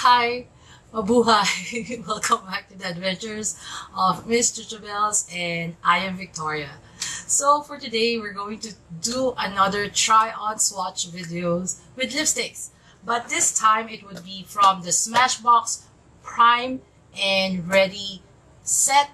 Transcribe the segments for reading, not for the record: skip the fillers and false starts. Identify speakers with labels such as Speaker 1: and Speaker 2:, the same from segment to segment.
Speaker 1: Hi, mabuhay! Welcome back to the Adventures of Miss Chuchubells, and I am Victoria. So for today, we're going to do another try-on swatch videos with lipsticks. But this time, it would be from the Smashbox Prime and Ready set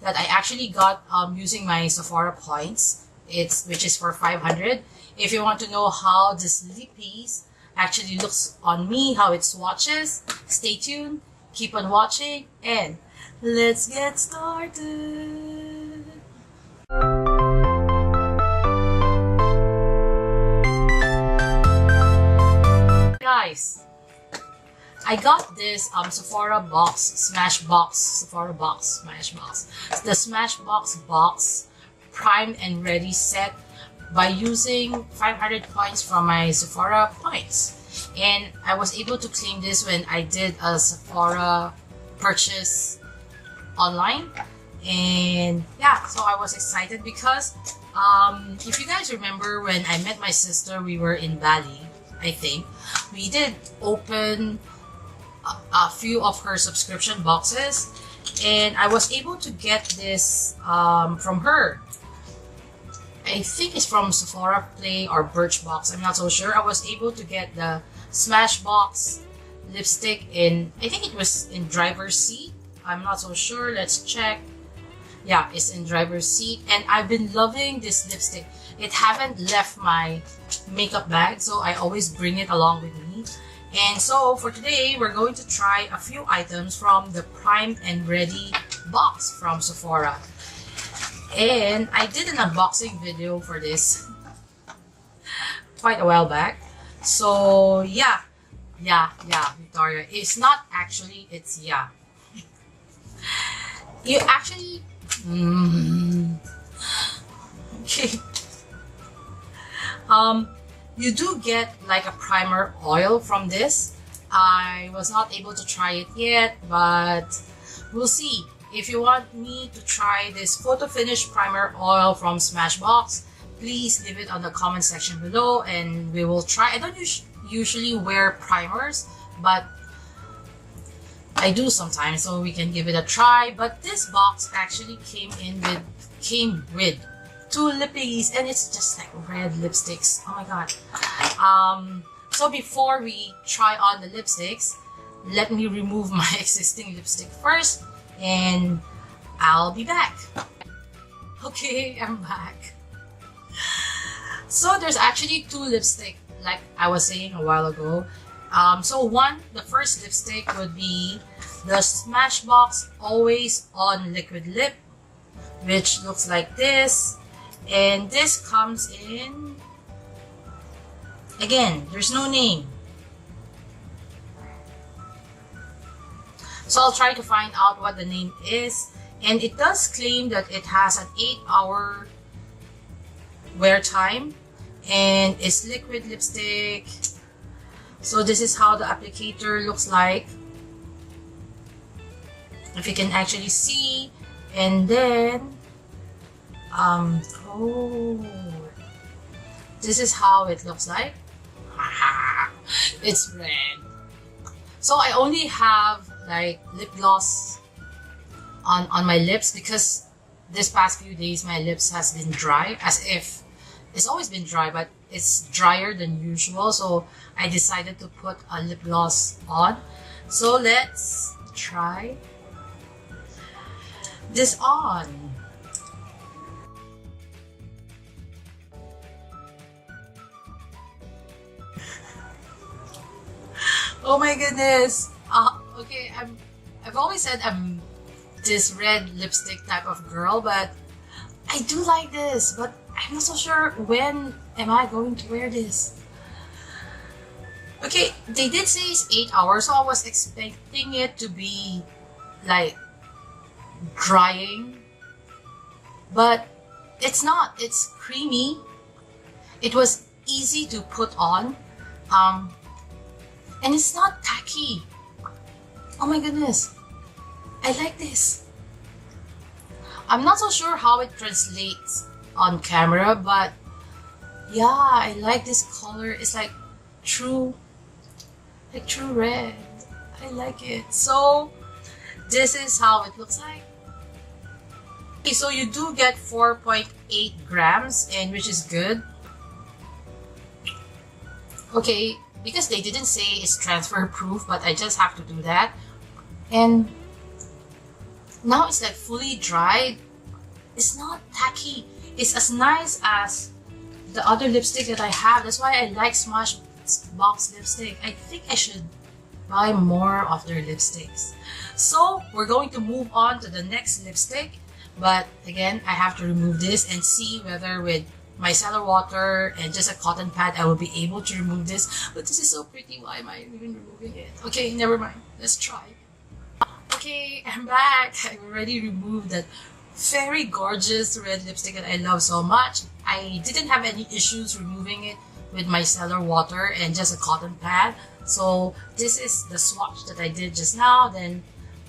Speaker 1: that I actually got using my Sephora points, which is for 500. If you want to know how this lip piece actually looks on me, how it swatches, stay tuned, keep on watching, and let's get started. Guys, I got this Sephora box, Sephora box, Smashbox. The Smashbox box Prime and Ready set by using 500 points from my Sephora points. And I was able to claim this when I did a Sephora purchase online. And yeah, so I was excited because if you guys remember when I met my sister, we were in Bali, I think. We did open a few of her subscription boxes, and I was able to get this from her. I think it's from Sephora Play or Birchbox, I'm not so sure. I was able to get the Smashbox lipstick in, I think it was in driver's seat. I'm not so sure, let's check. Yeah, it's in driver's seat, and I've been loving this lipstick. It haven't left my makeup bag, so I always bring it along with me. And so for today, we're going to try a few items from the Prime and Ready box from Sephora. And I did an unboxing video for this quite a while back. So yeah, Victoria. It's not actually, it's yeah. You actually, okay. You do get like a primer oil from this. I was not able to try it yet, but we'll see. If you want me to try this photo finish primer oil from Smashbox, please leave it on the comment section below and we will try. I don't usually wear primers, but I do sometimes, so we can give it a try. But this box actually came with two lippies, and it's just like red lipsticks. Oh my god. So before we try on the lipsticks, let me remove my existing lipstick first, and I'll be back. Okay, I'm back. So there's actually two lipsticks, like I was saying a while ago. So the first lipstick would be the Smashbox Always On Liquid Lip, which looks like this. And this comes in, again, there's no name. So I'll try to find out what the name is. And it does claim that it has an 8-hour wear time. And it's liquid lipstick. So this is how the applicator looks like, if you can actually see. And then oh, this is how it looks like. It's red. So I only have like lip gloss on my lips because this past few days my lips has been dry, as if it's always been dry, but it's drier than usual. So I decided to put a lip gloss on. So let's try this on. Oh my goodness. Okay, I've always said I'm this red lipstick type of girl, but I do like this, but I'm not so sure when am I going to wear this. Okay, they did say it's 8 hours, so I was expecting it to be like drying, but it's not. It's creamy. It was easy to put on, and it's not tacky. Oh my goodness, I like this. I'm not so sure how it translates on camera, but yeah, I like this color. It's like true red. I like it. So this is how it looks like. Okay, so you do get 4.8 grams, and which is good. Okay, because they didn't say it's transfer proof, but I just have to do that. And now it's like fully dried. It's not tacky. It's as nice as the other lipstick that I have. That's why I like Smashbox lipstick. I think I should buy more of their lipsticks. So we're going to move on to the next lipstick. But again, I have to remove this and see whether with micellar water and just a cotton pad I will be able to remove this. But this is so pretty. Why am I even removing it? Okay, never mind. Let's try. Okay, I'm back. I already removed that very gorgeous red lipstick that I love so much. I didn't have any issues removing it with micellar water and just a cotton pad. So this is the swatch that I did just now. Then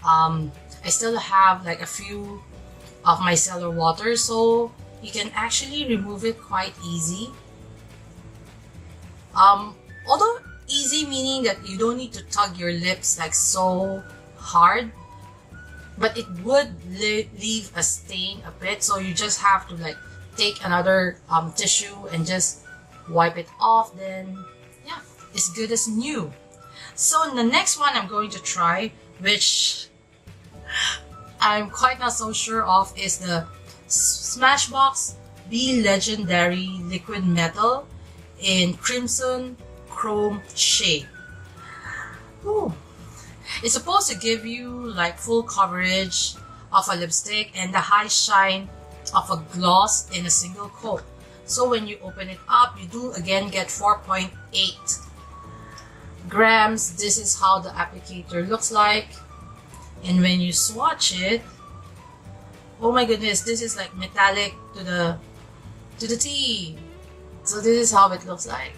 Speaker 1: I still have like a few of micellar water, so you can actually remove it quite easy. Although easy meaning that you don't need to tug your lips like so hard, but it would leave a stain a bit, so you just have to like take another tissue and just wipe it off. Then yeah, it's good as new. So the next one I'm going to try, which I'm quite not so sure of, is the Smashbox Be Legendary Liquid Metal in Crimson Chrome shade. Ooh. It's supposed to give you like full coverage of a lipstick and the high shine of a gloss in a single coat. So when you open it up, you do again get 4.8 grams. This is how the applicator looks like. And when you swatch it, oh my goodness, this is like metallic to the T. So this is how it looks like.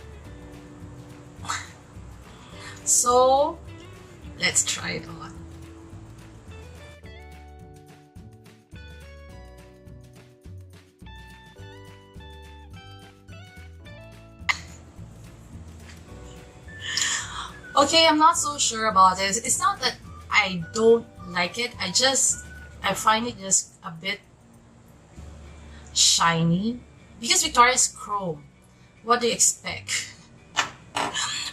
Speaker 1: So let's try it on. Okay, I'm not so sure about this. It's not that I don't like it. I find it just a bit shiny because Victoria's chrome. What do you expect?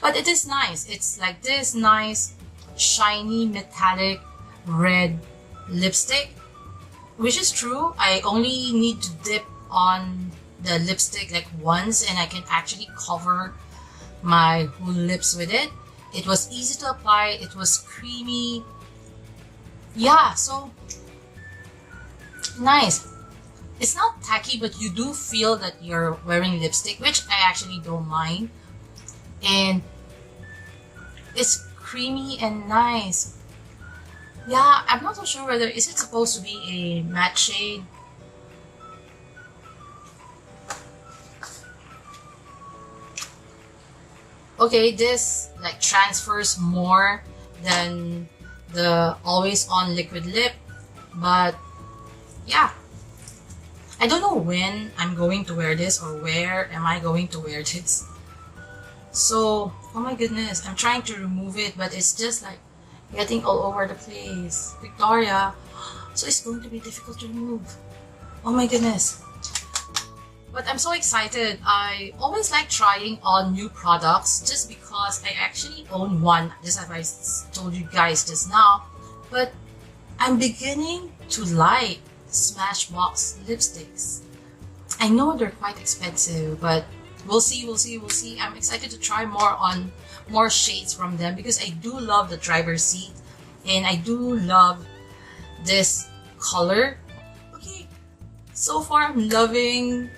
Speaker 1: But it is nice. It's like this nice shiny metallic red lipstick, which is true. I only need to dip on the lipstick like once and I can actually cover my whole lips with it. It was easy to apply. It was creamy. Yeah, so nice. It's not tacky, but you do feel that you're wearing lipstick, which I actually don't mind. And it's creamy and nice. Yeah, I'm not so sure whether is it supposed to be a matte shade. Okay, this like transfers more than the always on liquid lip, but yeah, I don't know when I'm going to wear this or where am I going to wear this. So oh my goodness, I'm trying to remove it, but it's just like getting all over the place. Victoria, so it's going to be difficult to remove. Oh my goodness. But I'm so excited. I always like trying on new products just because I actually own one, just as I told you guys just now. But I'm beginning to like Smashbox lipsticks. I know they're quite expensive, but we'll see. I'm excited to try more shades from them because I do love the driver's seat and I do love this color. So far, I'm loving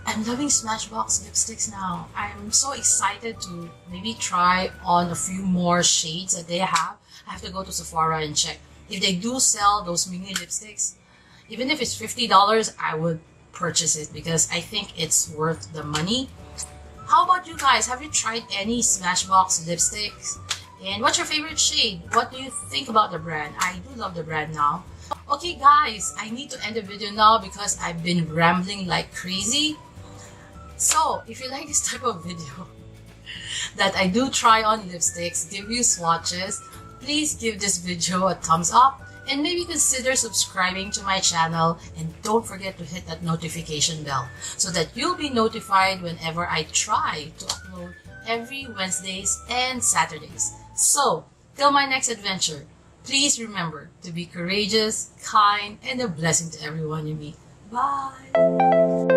Speaker 1: Smashbox lipsticks now. I'm so excited to maybe try on a few more shades that they have. I have to go to Sephora and check. If they do sell those mini lipsticks, even if it's $50, I would purchase it because I think it's worth the money. How about you guys? Have you tried any Smashbox lipsticks? And what's your favorite shade? What do you think about the brand? I do love the brand now. Okay guys, I need to end the video now because I've been rambling like crazy. So if you like this type of video that I do try on lipsticks, give you swatches, please give this video a thumbs up and maybe consider subscribing to my channel, and don't forget to hit that notification bell so that you'll be notified whenever I try to upload every Wednesdays and Saturdays. So, till my next adventure, please remember to be courageous, kind, and a blessing to everyone you meet. Bye!